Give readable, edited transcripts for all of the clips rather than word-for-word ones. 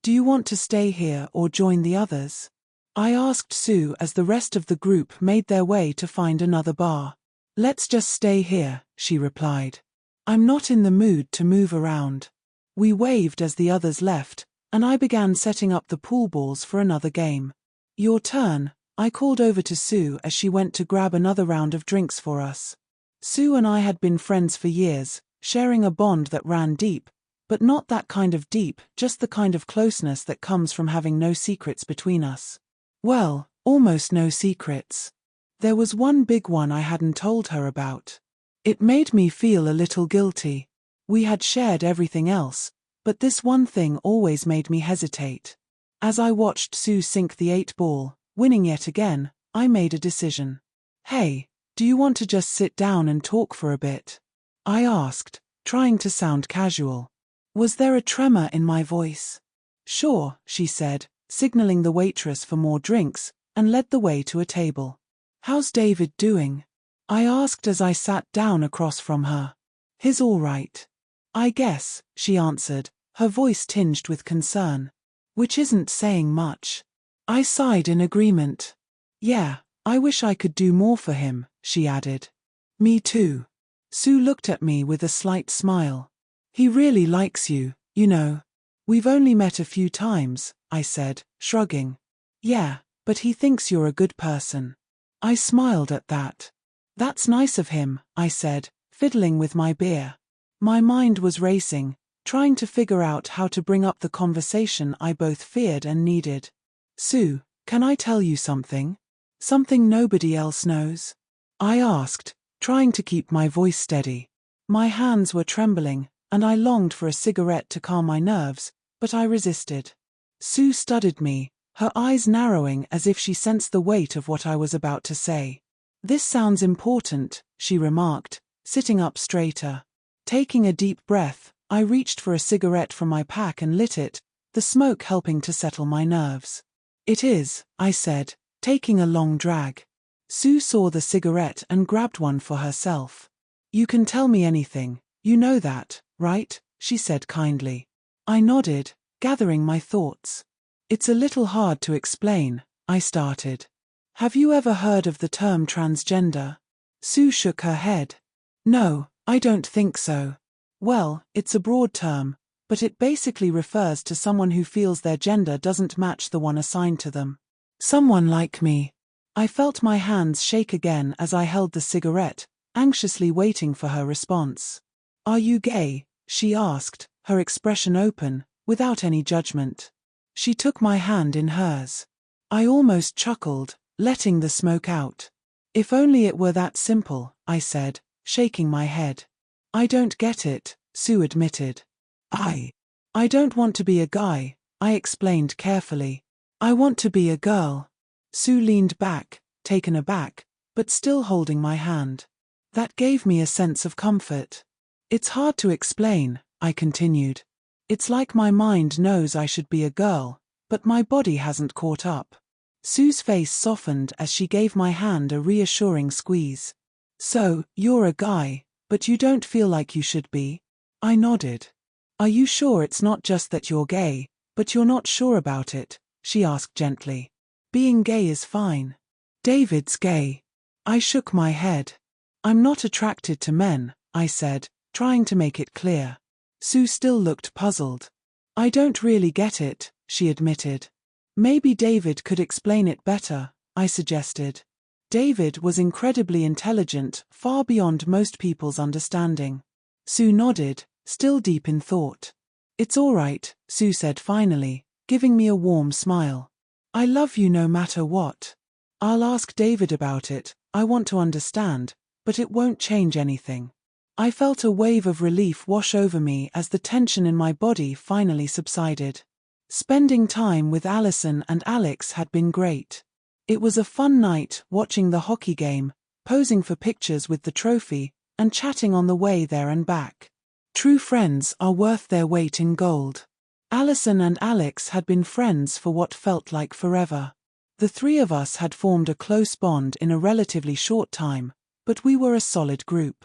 Do you want to stay here or join the others? I asked Sue as the rest of the group made their way to find another bar. Let's just stay here, she replied. I'm not in the mood to move around. We waved as the others left, and I began setting up the pool balls for another game. Your turn, I called over to Sue as she went to grab another round of drinks for us. Sue and I had been friends for years, sharing a bond that ran deep, but not that kind of deep, just the kind of closeness that comes from having no secrets between us. Well, almost no secrets. There was one big one I hadn't told her about. It made me feel a little guilty. We had shared everything else, but this one thing always made me hesitate. As I watched Sue sink the 8-ball, winning yet again, I made a decision. Hey, do you want to just sit down and talk for a bit? I asked, trying to sound casual. Was there a tremor in my voice? Sure, she said, signaling the waitress for more drinks, and led the way to a table. How's David doing? I asked as I sat down across from her. He's all right. I guess, she answered, her voice tinged with concern. Which isn't saying much. I sighed in agreement. Yeah, I wish I could do more for him, she added. Me too. Sue looked at me with a slight smile. He really likes you, you know. We've only met a few times, I said, shrugging. Yeah, but he thinks you're a good person. I smiled at that. That's nice of him, I said, fiddling with my beer. My mind was racing, trying to figure out how to bring up the conversation I both feared and needed. Sue, can I tell you something? Something nobody else knows? I asked, trying to keep my voice steady. My hands were trembling, and I longed for a cigarette to calm my nerves, but I resisted. Sue studied me, her eyes narrowing as if she sensed the weight of what I was about to say. This sounds important, she remarked, sitting up straighter. Taking a deep breath, I reached for a cigarette from my pack and lit it, the smoke helping to settle my nerves. It is, I said, taking a long drag. Sue saw the cigarette and grabbed one for herself. You can tell me anything, you know that, right? She said kindly. I nodded, gathering my thoughts. It's a little hard to explain, I started. Have you ever heard of the term transgender? Sue shook her head. No, I don't think so. Well, it's a broad term, but it basically refers to someone who feels their gender doesn't match the one assigned to them. Someone like me. I felt my hands shake again as I held the cigarette, anxiously waiting for her response. Are you gay? She asked, her expression open, without any judgment. She took my hand in hers. I almost chuckled, letting the smoke out. If only it were that simple, I said, shaking my head. I don't get it, Sue admitted. I don't want to be a guy, I explained carefully. I want to be a girl. Sue leaned back, taken aback, but still holding my hand. That gave me a sense of comfort. It's hard to explain, I continued. It's like my mind knows I should be a girl, but my body hasn't caught up. Sue's face softened as she gave my hand a reassuring squeeze. So, you're a guy, but you don't feel like you should be? I nodded. Are you sure it's not just that you're gay, but you're not sure about it? She asked gently. Being gay is fine. David's gay. I shook my head. I'm not attracted to men, I said, trying to make it clear. Sue still looked puzzled. I don't really get it, she admitted. Maybe David could explain it better, I suggested. David was incredibly intelligent, far beyond most people's understanding. Sue nodded, still deep in thought. It's all right, Sue said finally, giving me a warm smile. I love you no matter what. I'll ask David about it, I want to understand, but it won't change anything. I felt a wave of relief wash over me as the tension in my body finally subsided. Spending time with Allison and Alex had been great. It was a fun night watching the hockey game, posing for pictures with the trophy, and chatting on the way there and back. True friends are worth their weight in gold. Allison and Alex had been friends for what felt like forever. The three of us had formed a close bond in a relatively short time, but we were a solid group.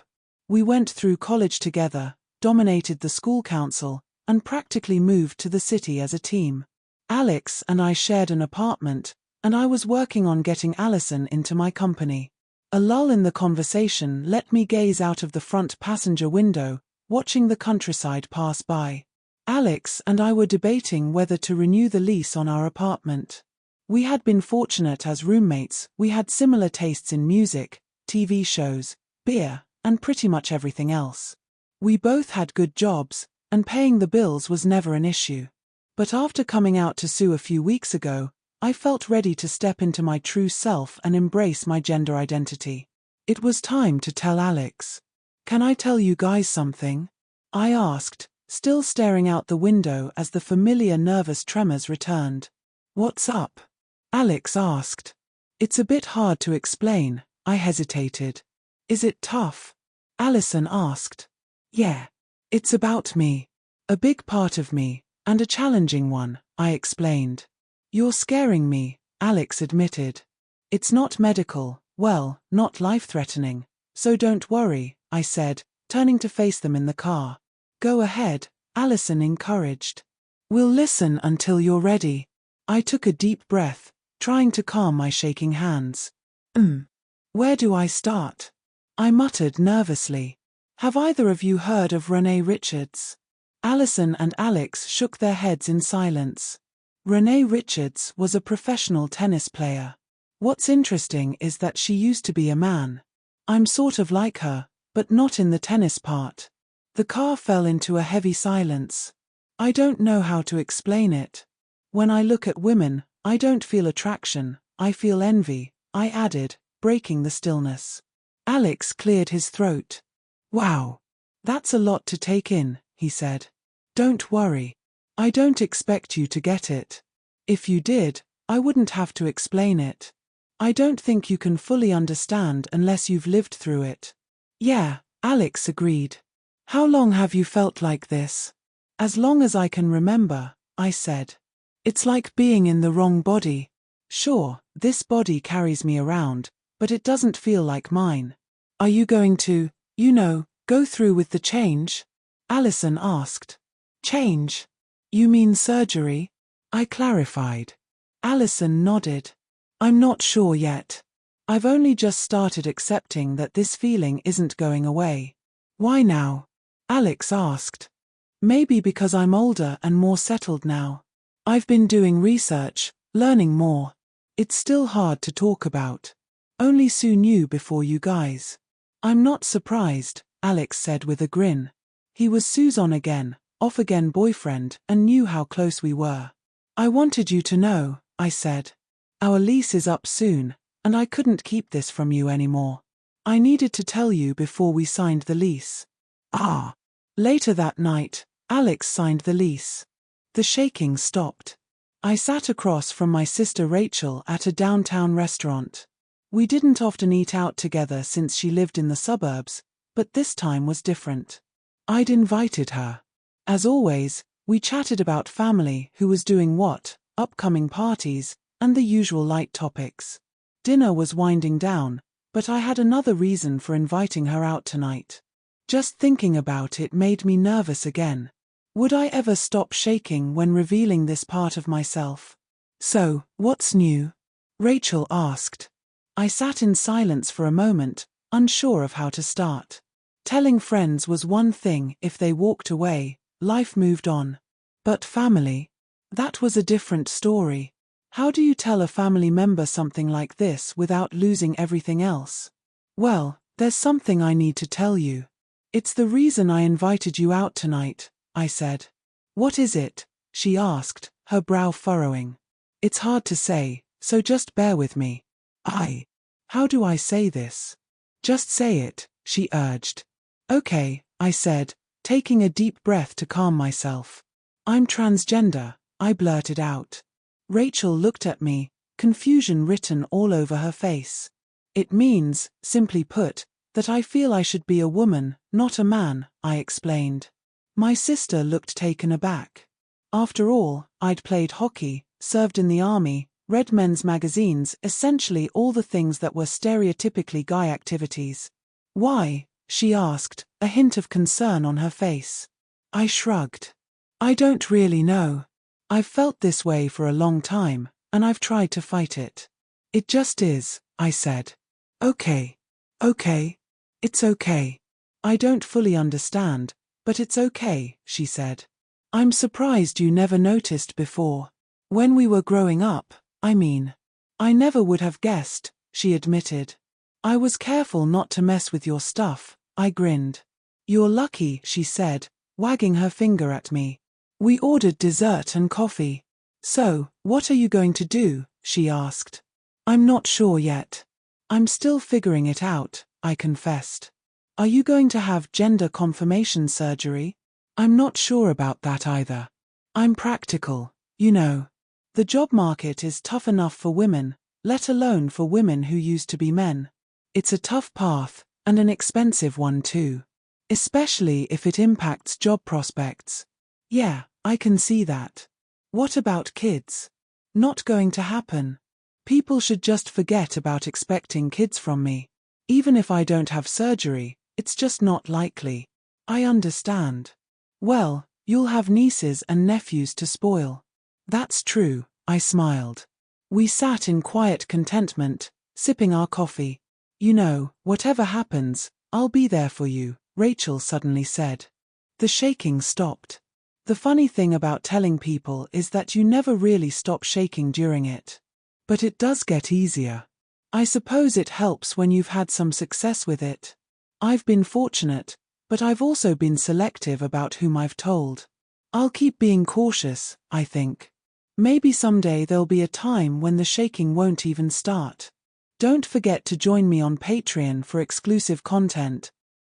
We went through college together, dominated the school council, and practically moved to the city as a team. Alex and I shared an apartment, and I was working on getting Allison into my company. A lull in the conversation let me gaze out of the front passenger window, watching the countryside pass by. Alex and I were debating whether to renew the lease on our apartment. We had been fortunate as roommates, we had similar tastes in music, TV shows, beer, and pretty much everything else. We both had good jobs, and paying the bills was never an issue. But after coming out to Sue a few weeks ago, I felt ready to step into my true self and embrace my gender identity. It was time to tell Alex. "Can I tell you guys something?" I asked, still staring out the window as the familiar nervous tremors returned. "What's up?" Alex asked. "It's a bit hard to explain," I hesitated. "Is it tough?" Allison asked. "Yeah. It's about me. A big part of me, and a challenging one," I explained. "You're scaring me," Alex admitted. "It's not medical, well, not life-threatening, so don't worry," I said, turning to face them in the car. "Go ahead," Allison encouraged. "We'll listen until you're ready." I took a deep breath, trying to calm my shaking hands. Where do I start?" I muttered nervously. "Have either of you heard of Renee Richards?" Allison and Alex shook their heads in silence. Renee Richards was a professional tennis player. What's interesting is that she used to be a man. I'm sort of like her, but not in the tennis part. The car fell into a heavy silence. I don't know how to explain it. When I look at women, I don't feel attraction, I feel envy, I added, breaking the stillness. Alex cleared his throat. "Wow. That's a lot to take in," he said. "Don't worry. I don't expect you to get it. If you did, I wouldn't have to explain it. I don't think you can fully understand unless you've lived through it." "Yeah," Alex agreed. "How long have you felt like this?" "As long as I can remember," I said. "It's like being in the wrong body. Sure, this body carries me around, but it doesn't feel like mine." "Are you going to, go through with the change?" Allison asked. "Change? You mean surgery?" I clarified. Allison nodded. "I'm not sure yet. I've only just started accepting that this feeling isn't going away." "Why now?" Alex asked. "Maybe because I'm older and more settled now. I've been doing research, learning more. It's still hard to talk about. Only Sue knew before you guys." "I'm not surprised," Alex said with a grin. He was Sue's on-again, off-again boyfriend and knew how close we were. "I wanted you to know," I said. "Our lease is up soon, and I couldn't keep this from you anymore. I needed to tell you before we signed the lease." Ah. Later that night, Alex signed the lease. The shaking stopped. I sat across from my sister Rachel at a downtown restaurant. We didn't often eat out together since she lived in the suburbs, but this time was different. I'd invited her. As always, we chatted about family, who was doing what, upcoming parties, and the usual light topics. Dinner was winding down, but I had another reason for inviting her out tonight. Just thinking about it made me nervous again. Would I ever stop shaking when revealing this part of myself? "So, what's new?" Rachel asked. I sat in silence for a moment, unsure of how to start. Telling friends was one thing. If they walked away, life moved on. But family? That was a different story. How do you tell a family member something like this without losing everything else? "Well, there's something I need to tell you. It's the reason I invited you out tonight," I said. "What is it?" she asked, her brow furrowing. "It's hard to say, so just bear with me." How do I say this?" "Just say it," she urged. "Okay," I said, taking a deep breath to calm myself. "I'm transgender," I blurted out. Rachel looked at me, confusion written all over her face. "It means, simply put, that I feel I should be a woman, not a man," I explained. My sister looked taken aback. After all, I'd played hockey, served in the army, read men's magazines, essentially all the things that were stereotypically guy activities. "Why?" she asked, a hint of concern on her face. I shrugged. "I don't really know. I've felt this way for a long time, and I've tried to fight it. It just is, I said. Okay. Okay. It's okay. I don't fully understand, but it's okay, she said. I'm surprised you never noticed before. When we were growing up, I mean. I never would have guessed, she admitted. I was careful not to mess with your stuff, I grinned. You're lucky, she said, wagging her finger at me. We ordered dessert and coffee. So, what are you going to do? She asked. I'm not sure yet. I'm still figuring it out, I confessed. Are you going to have gender confirmation surgery? I'm not sure about that either. I'm practical, you know. The job market is tough enough for women, let alone for women who used to be men. It's a tough path, and an expensive one too. Especially if it impacts job prospects. Yeah, I can see that. What about kids? Not going to happen. People should just forget about expecting kids from me. Even if I don't have surgery, it's just not likely. I understand. Well, you'll have nieces and nephews to spoil. That's true, I smiled. We sat in quiet contentment, sipping our coffee. You know, whatever happens, I'll be there for you, Rachel suddenly said. The shaking stopped. The funny thing about telling people is that you never really stop shaking during it. But it does get easier. I suppose it helps when you've had some success with it. I've been fortunate, but I've also been selective about whom I've told. I'll keep being cautious, I think. Maybe someday there'll be a time when the shaking won't even start. Don't forget to join me on Patreon for exclusive content,